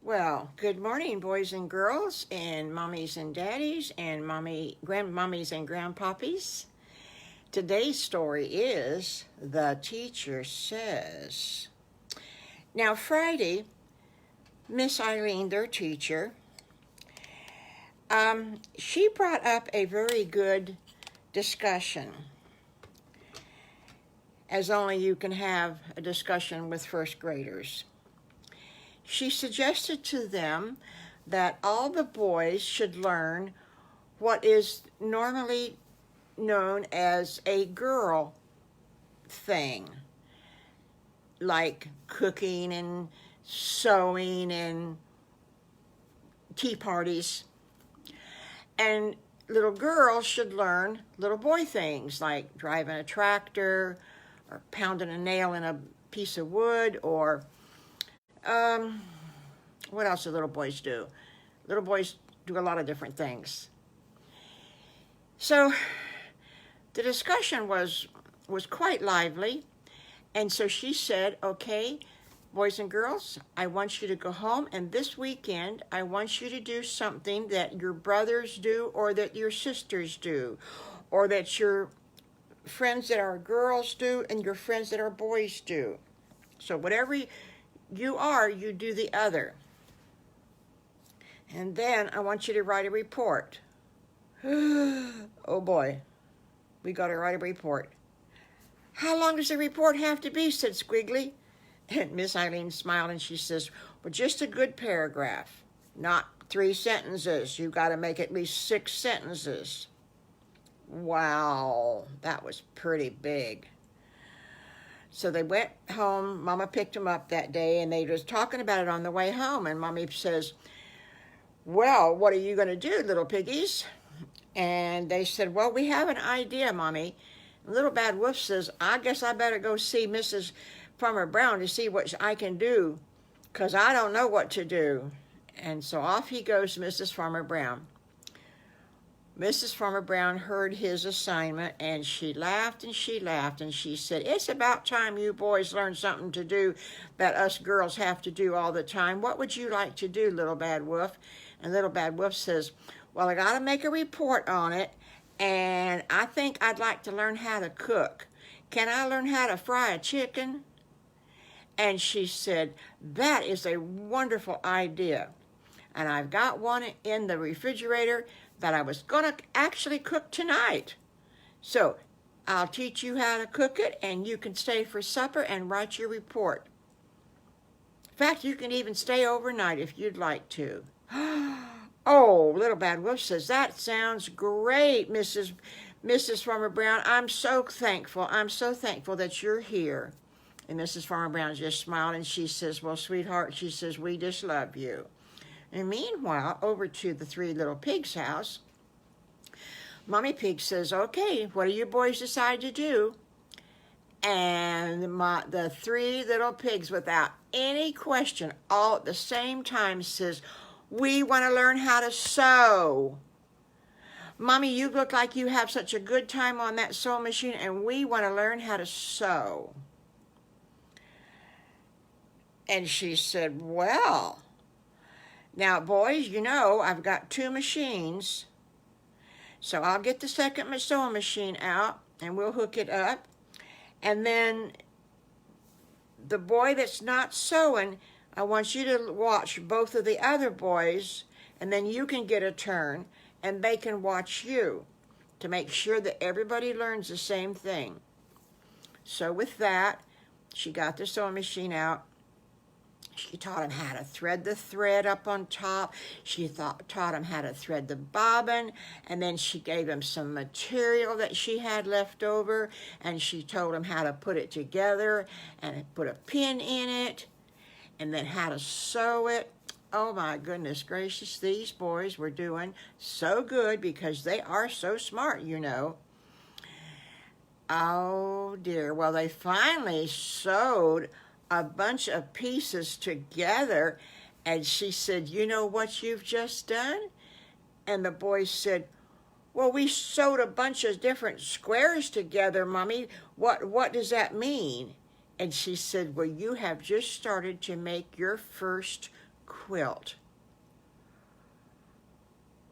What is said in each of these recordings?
Well, good morning, boys and girls, and mommies and daddies, and grandmommies and grandpoppies. Today's story is The Teacher Says. Now, Friday, Miss Eileen, their teacher, she brought up a very good discussion, as only you can have a discussion with first graders. She suggested to them that all the boys should learn what is normally known as a girl thing, like cooking and sewing and tea parties. And little girls should learn little boy things like driving a tractor or pounding a nail in a piece of wood, or what else do little boys do? Little boys do a lot of different things. So the discussion was quite lively, and so she said, okay, boys and girls, I want you to go home, and this weekend I want you to do something that your brothers do, or that your sisters do, or that your friends that are girls do and your friends that are boys do. So whatever you are, you do the other. And then I want you to write a report. Oh boy, we got to write a report. How long does the report have to be? Said Squiggly. And Miss Eileen smiled and she says, well, just a good paragraph, not 3 sentences. You got to make at least 6 sentences. Wow, that was pretty big. So they went home. Mama picked them up that day, and they were talking about it on the way home. And Mommy says, well, what are you going to do, little piggies? And they said, well, we have an idea, Mommy. And Little Bad Wolf says, I guess I better go see Mrs. Farmer Brown to see what I can do, because I don't know what to do. And so off he goes to Mrs. Farmer Brown. Mrs. Farmer Brown heard his assignment, and she laughed and she laughed, and she said, it's about time you boys learn something to do that us girls have to do all the time. What would you like to do, Little Bad Wolf? And Little Bad Wolf says, well, I got to make a report on it, and I think I'd like to learn how to cook. Can I learn how to fry a chicken? And she said, that is a wonderful idea. And I've got one in the refrigerator that I was going to actually cook tonight. So I'll teach you how to cook it, and you can stay for supper and write your report. In fact, you can even stay overnight if you'd like to. Oh, Little Bad Wolf says, that sounds great, Mrs. Farmer Brown. I'm so thankful. I'm so thankful that you're here. And Mrs. Farmer Brown just smiled, and she says, well, sweetheart, she says, we just love you. And meanwhile, over to the 3 little pigs' house, Mommy Pig says, okay, what do you boys decide to do? And the 3 little pigs, without any question, all at the same time says, we want to learn how to sew. Mommy, you look like you have such a good time on that sewing machine, and we want to learn how to sew. And she said, well, now, boys, you know I've got 2 machines, so I'll get the second sewing machine out, and we'll hook it up. And then the boy that's not sewing, I want you to watch both of the other boys, and then you can get a turn, and they can watch you to make sure that everybody learns the same thing. So with that, she got the sewing machine out. She taught him how to thread the thread up on top. She taught him how to thread the bobbin, and then she gave him some material that she had left over, and she told him how to put it together and put a pin in it, and then how to sew it. Oh my goodness gracious, these boys were doing so good because they are so smart, you know. Oh dear, well, they finally sewed a bunch of pieces together, and she said, you know what you've just done? And the boys said, well, we sewed a bunch of different squares together, Mommy. What does that mean? And she said, well, you have just started to make your first quilt.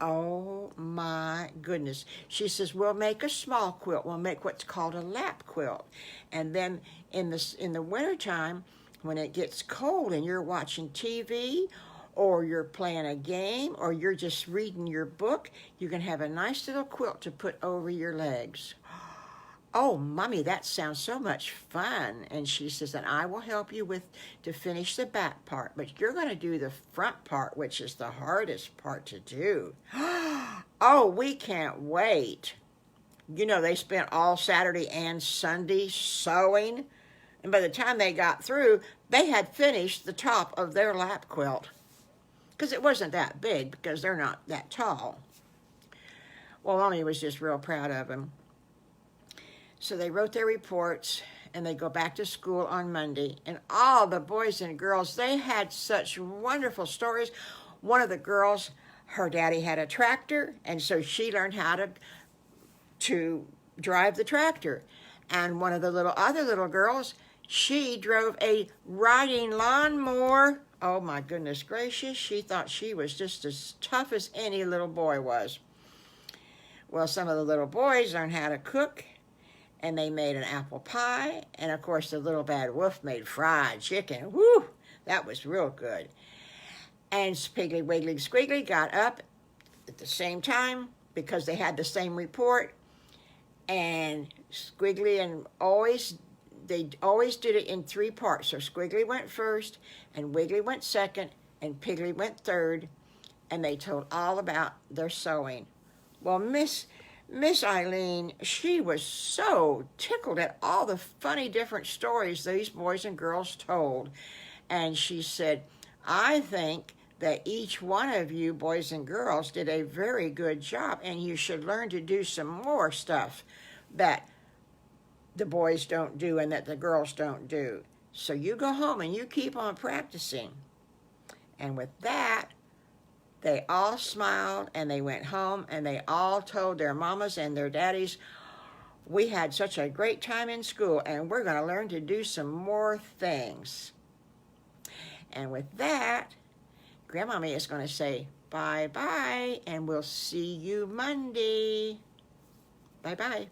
Oh my goodness. She says, we'll make a small quilt. We'll make what's called a lap quilt. And then in the wintertime, when it gets cold and you're watching TV or you're playing a game or you're just reading your book, you can have a nice little quilt to put over your legs. Oh, Mommy, that sounds so much fun. And she says, and I will help you to finish the back part, but you're going to do the front part, which is the hardest part to do. Oh, we can't wait. You know, they spent all Saturday and Sunday sewing, and by the time they got through, they had finished the top of their lap quilt, because it wasn't that big, because they're not that tall. Well, Mommy was just real proud of them. So they wrote their reports, and they go back to school on Monday. And all the boys and girls, they had such wonderful stories. One of the girls, her daddy had a tractor, and so she learned how to drive the tractor. And one of the other little girls, she drove a riding lawnmower. Oh my goodness gracious, she thought she was just as tough as any little boy was. Well, some of the little boys learned how to cook, and they made an apple pie, and of course the little bad wolf made fried chicken. Woo, that was real good. And Piggly, Wiggly, Squiggly got up at the same time because they had the same report. And Squiggly they always did it in 3 parts. So Squiggly went first, and Wiggly went second, and Piggly went third, and they told all about their sewing. Well, Miss Eileen, she was so tickled at all the funny different stories these boys and girls told. And she said, I think that each one of you boys and girls did a very good job, and you should learn to do some more stuff that the boys don't do and that the girls don't do. So you go home and you keep on practicing. And with that, they all smiled, and they went home, and they all told their mamas and their daddies, we had such a great time in school, and we're going to learn to do some more things. And with that, GrandMommy is going to say bye-bye, and we'll see you Monday. Bye-bye.